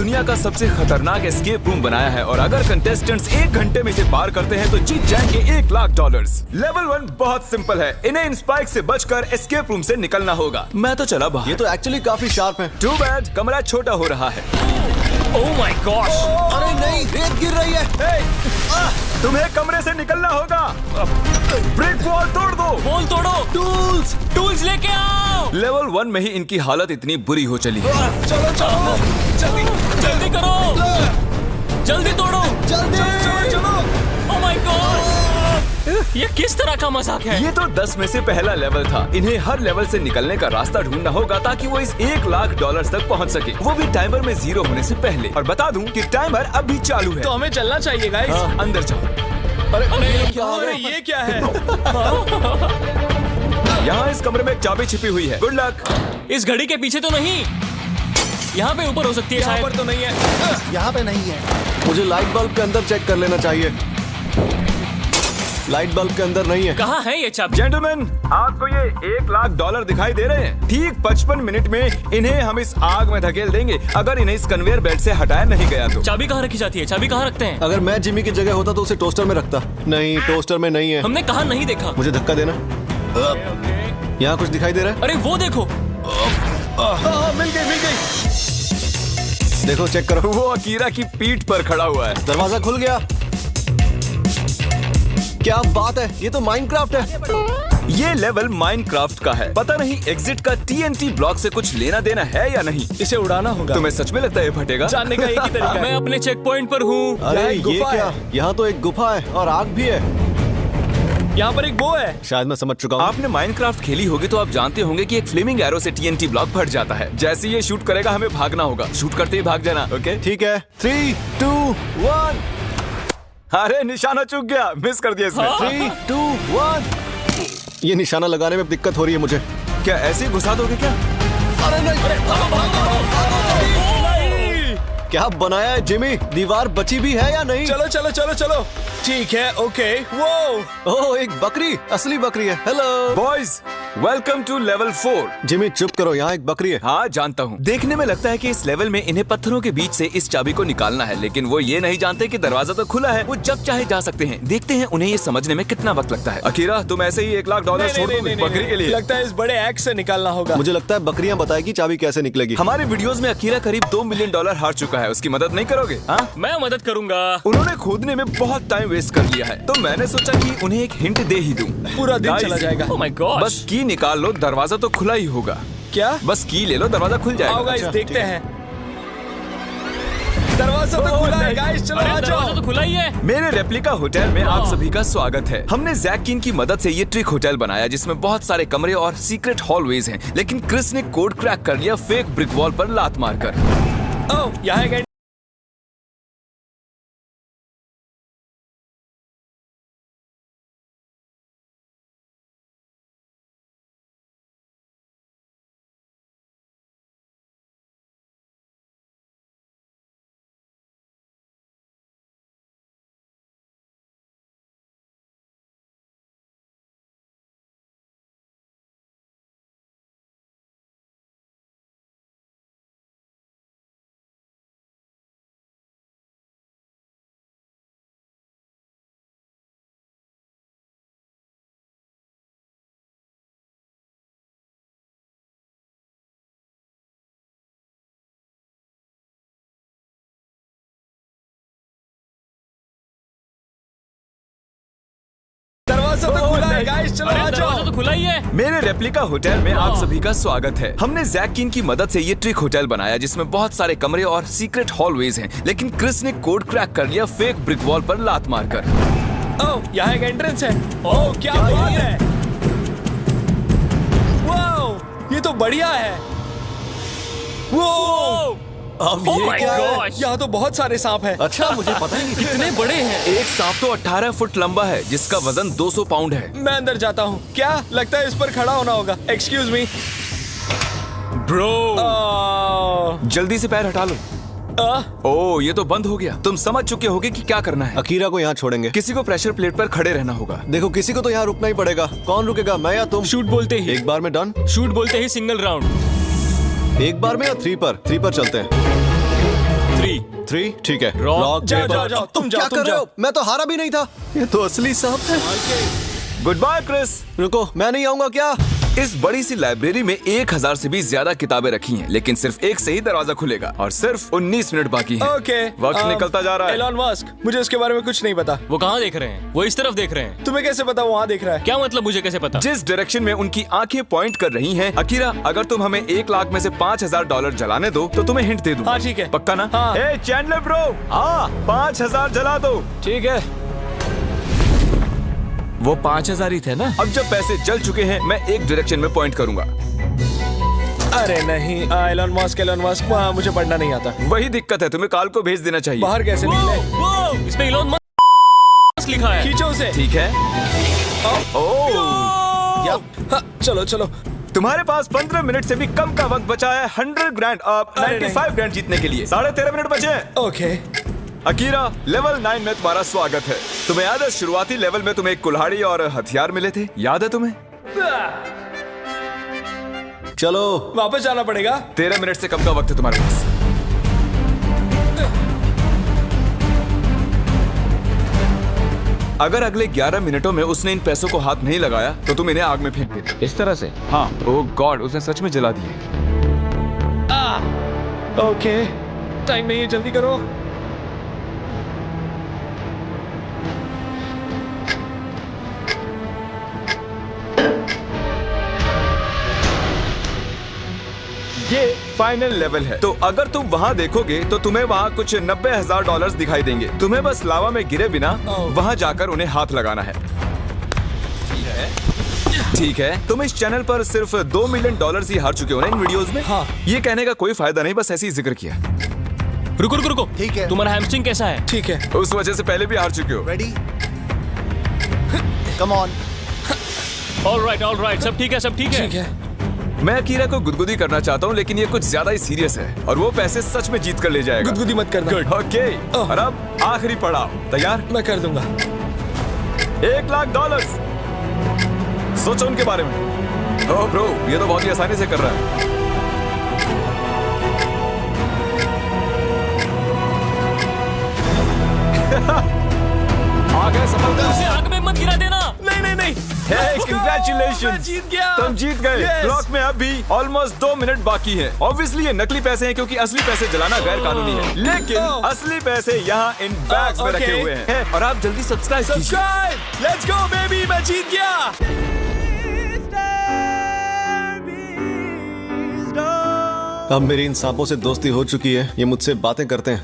दुनिया का सबसे खतरनाक एस्केप रूम बनाया है और अगर कंटेस्टेंट्स 1 घंटे में इसे पार करते हैं तो जीत जाएंगे $1,00,000। लेवल 1 बहुत सिंपल है, इन्हें इन स्पाइक से बचकर एस्केप रूम से निकलना होगा। मैं तो चला बाहर। ये तो एक्चुअली काफी शार्प है। टू बैड, कमरा छोटा हो रहा है। Oh my gosh! अरे नहीं, रेत गिर रही है। तुम्हें कमरे से निकलना होगा। ब्रिक वॉल तोड़ दो। वॉल तोड़ो। टूल्स लेके आओ। लेवल 1 में ही इनकी हालत इतनी बुरी हो चली है। चलो चलो जल्दी करो, जल्दी तोड़ो, चलो। Oh my God! ये किस तरह का मजाक है? ये तो 10 में से पहला लेवल था। इन्हें हर लेवल से निकलने का रास्ता ढूंढना होगा ताकि वो इस $1,00,000 तक पहुंच सके, वो भी टाइमर में 0 होने से पहले। और बता दूं कि टाइमर अभी चालू है। तो हमें चलना चाहिए गाइस। हाँ, अंदर जाओ। अरे ये क्या है? यहाँ इस कमरे में एक चाबी छिपी हुई है। Good luck. इस घड़ी के पीछे तो नहीं, यहाँ पे ऊपर हो सकती है यहाँ शायद। पर तो नहीं है। यहाँ पे नहीं है। मुझे लाइट बल्ब के अंदर चेक कर लेना चाहिए। लाइट बल्ब के अंदर नहीं है। कहाँ है ये चाबी? जेंटलमैन, आपको ये $1,00,000 दिखाई दे रहे हैं? ठीक 55 मिनट में इन्हें हम इस आग में धकेल देंगे अगर इन्हें इस कन्वेयर बेल्ट से हटाया नहीं गया तो। चाबी कहाँ रखी जाती है? चाबी कहाँ रखते हैं? अगर मैं जिमी की जगह होता तो उसे टोस्टर में रखता। नहीं, टोस्टर में नहीं है। हमने कहाँ नहीं देखा। मुझे धक्का देना। यहाँ कुछ दिखाई दे रहा है? अरे वो देखो, मिल गई। देखो, चेक करो। वो अकीरा की पीठ पर खड़ा हुआ है। दरवाजा खुल गया। क्या बात है, ये तो माइनक्राफ्ट है। ये लेवल माइनक्राफ्ट का है। पता नहीं एग्जिट का TNT ब्लॉक से कुछ लेना देना है या नहीं। इसे उड़ाना होगा। तुम्हें सच में लगता है ये फटेगा? जानने का एक ही तरीका मैं है। अपने चेक पॉइंट पर हूँ। अरे यहाँ एक ये गुफा क्या? है। यहाँ तो एक गुफा है और आग भी है। यहाँ पर एक बो है। शायद मैं समझ चुका हूँ। आपने माइनक्राफ्ट खेली होगी तो आप जानते होंगे कि एक फ्लेमिंग एरो से TNT ब्लॉक फट जाता है। जैसे ये शूट करेगा हमें भागना होगा। शूट करते ही भाग जाना। ओके ठीक है, 3, 2, 1। अरे निशाना चूक गया, मिस कर दिया इसने। 3, 2, 1। ये निशाना लगाने में दिक्कत हो रही है मुझे। क्या ऐसे ही घुसा दोगे क्या? अरे क्या बनाया है जिमी? दीवार बची भी है या नहीं? चलो। ठीक है, ओके। वो ओह, एक बकरी, असली बकरी है। Hello boys, welcome to level 4। Jimmy, चुप करो, यहाँ एक बकरी है। हाँ जानता हूँ। देखने में लगता है कि इस लेवल में इन्हें पत्थरों के बीच से इस चाबी को निकालना है, लेकिन वो ये नहीं जानते कि दरवाजा तो खुला है। वो जब चाहे जा सकते हैं। देखते हैं उन्हें ये समझने में कितना वक्त लगता है। अकीरा, तुम ऐसे ही $1,00,000 छोड़ दोगे बकरी के लिए? लगता है इस बड़े एक्स से निकालना होगा। मुझे लगता है बकरियां बताएगी चाबी कैसे निकलेगी। हमारे वीडियोस में अकीरा करीब $2 मिलियन हार चुका है। उसकी मदद नहीं करोगे? हाँ, मैं मदद करूंगा। उन्होंने खोदने में बहुत टाइम वेस्ट कर लिया है, तो मैंने सोचा कि उन्हें एक हिंट दे ही दूं। पूरा दिन Guys, चला जाएगा। Oh my God! बस की निकाल लो, दरवाजा तो खुला ही होगा। क्या? बस की ले लो, दरवाजा खुल जाएगा। आओ गाइस, अच्छा, देखते ठीक हैं। दरवाजा तो खुला है गाइस, चलो अरे आ दरवाजा जाओ। तो खुला ही है। मेरे रेप्लिका होटल में आप सभी का स्वागत है। हमने जैक किन की मदद से ये ट्रिक होटल बनाया जिसमें बहुत सारे कमरे और सीक्रेट हॉलवेज हैं, लेकिन क्रिस ने कोड क्रैक कर लिया फेक ब्रिक वॉल पर लात मारकर। ओह, यहाँ एक दरवाजा तो खुला है गाइस, चलो अरे आ दरवाजा जाओ। तो खुला ही है। मेरे रेप्लिका होटल में आप सभी का स्वागत है। हमने जैक किन की मदद से ये ट्रिक होटल बनाया जिसमें बहुत सारे कमरे और सीक्रेट हॉलवेज हैं, लेकिन क्रिस ने कोड क्रैक कर लिया फेक ब्रिक वॉल पर लात मारकर। ओह, यहाँ एक एंट्रेंस है। ओह, क्या बात है। वाओ, ये तो बढ़िया है। वो अब ओह ये माय क्या है? गॉड! यहाँ तो बहुत सारे सांप हैं। अच्छा, मुझे पता ही नहीं। कितने बड़े हैं। एक सांप तो 18 फुट लंबा है जिसका वजन 200 पाउंड है। मैं अंदर जाता हूँ। क्या लगता है इस पर खड़ा होना होगा? Excuse me bro. जल्दी से पैर हटा लो। ओह, ये तो बंद हो गया। तुम समझ चुके होगे कि क्या करना है। अकीरा को यहाँ छोड़ेंगे। किसी को प्रेशर प्लेट पर खड़े रहना होगा। देखो, किसी को तो यहाँ रुकना ही पड़ेगा। कौन रुकेगा, मैं या तुम? शूट बोलते ही, एक बार में डन। शूट बोलते ही सिंगल राउंड। एक बार में या 3 पर? 3 पर चलते हैं। 3। 3 ठीक है। Rock, जाओ, paper- जाओ, जाओ, तुम जाओ, क्या तुम कर रहे जाओ। हो? मैं तो हारा भी नहीं था। ये तो असली सांप है। Goodbye Chris. रुको, मैं नहीं आऊंगा क्या? इस बड़ी सी लाइब्रेरी में 1000 से भी ज्यादा किताबें रखी हैं, लेकिन सिर्फ एक से ही दरवाजा खुलेगा और सिर्फ 19 मिनट बाकी हैं। ओके वक्त निकलता जा रहा है। एलॉन मस्क, मुझे उसके बारे में कुछ नहीं पता। वो कहाँ देख रहे हैं? वो इस तरफ देख रहे हैं। तुम्हें कैसे पता वहाँ देख रहा है? क्या मतलब, मुझे कैसे पता? जिस डायरेक्शन में उनकी आंखें पॉइंट कर रही हैं, अकीरा, अगर तुम हमें 1 लाख में से $5000 जलाने दो तो तुम्हें हिंट दे दूं। हाँ, ठीक है। पक्का ना? हाँ। ए चैंडलर ब्रो, हाँ 5000 जला दो। ठीक है। वो 5000 ही थे ना? अब जब पैसे जल चुके हैं, मैं एक डायरेक्शन में पॉइंट करूंगा। अरे नहीं, एलॉन मस्क, वहाँ मुझे पढ़ना नहीं आता। वही दिक्कत है, तुम्हें काल को भेज देना चाहिए। बाहर कैसे वो, निकले? वो, इस पे इलोन मस्क लिखा है। खींचो उसे। ठीक है। ओह, हाँ, चलो चलो। तुम्हारे पास 15 मिनट से भी कम का वक्त बचा है 100 ग्रैंड, अरे 95 ग्रैंड जीतने के लिए। 13.5 मिनट बचे हैं। ओके। अकीरा, लेवल 9 में तुम्हारा स्वागत है। तुम्हें याद है शुरुआती लेवल में तुम्हें एक कुल्हाड़ी और हथियार मिले थे? याद है तुम्हें? चलो। वापस जाना पड़ेगा। 13 मिनट से कम का वक्त है तुम्हारे पास। अगर अगले 11 मिनटों में उसने इन पैसों को हाथ नहीं लगाया तो तुम इन्हें आग में फेंक देते। इस तरह से? हाँ। ओह गॉड, उसने सच में जला दिए। ओके, टाइम नहीं है, जल्दी करो। ये फाइनल लेवल है, तो अगर तुम वहाँ देखोगे तो तुम्हें वहाँ कुछ $90,000 दिखाई देंगे। तुम्हें बस लावा में गिरे बिना वहाँ जाकर उन्हें हाथ लगाना है। ठीक है, तुम इस चैनल पर सिर्फ $2 मिलियन ही हार चुके हो ना इन वीडियोस में। हाँ। ये कहने का कोई फायदा नहीं, बस ऐसे ही जिक्र किया। रुको रुको रुको, ठीक है। तुम्हारा हैमस्ट्रिंग कैसा है? ठीक है। उस वजह से पहले भी हार चुके हो। Ready? Come on. All right, सब ठीक है, सब ठीक है। ठीक है। मैं अकीरा को गुदगुदी करना चाहता हूँ, लेकिन ये कुछ ज्यादा ही सीरियस है और वो पैसे सच में जीत कर ले जाएगा। गुदगुदी मत करना। ओके, और अब आखिरी पड़ाव, तैयार? मैं कर दूंगा। $1 लाख। सोचो उनके बारे में। ओह ब्रो, ये तो बहुत ही आसानी से कर रहा है। आ गए सफलता। उसे आग में मत गिरा देना। नहीं। Hey, congratulations! मैं जीत गया। तुम जीत गए। Yes! क्लॉक में अब भी ऑलमोस्ट 2 मिनट बाकी हैं। ऑब्वियसली ये नकली पैसे हैं क्योंकि असली पैसे जलाना गैर कानूनी है, लेकिन असली पैसे यहाँ इन बैग्स में रखे हुए हैं। और आप जल्दी सब्सक्राइब कीजिए। सब्सक्राइब, लेट्स गो बेबी, मैं जीत गया। अब मेरी इन सांपों से दोस्ती हो चुकी है, ये मुझसे बातें करते हैं।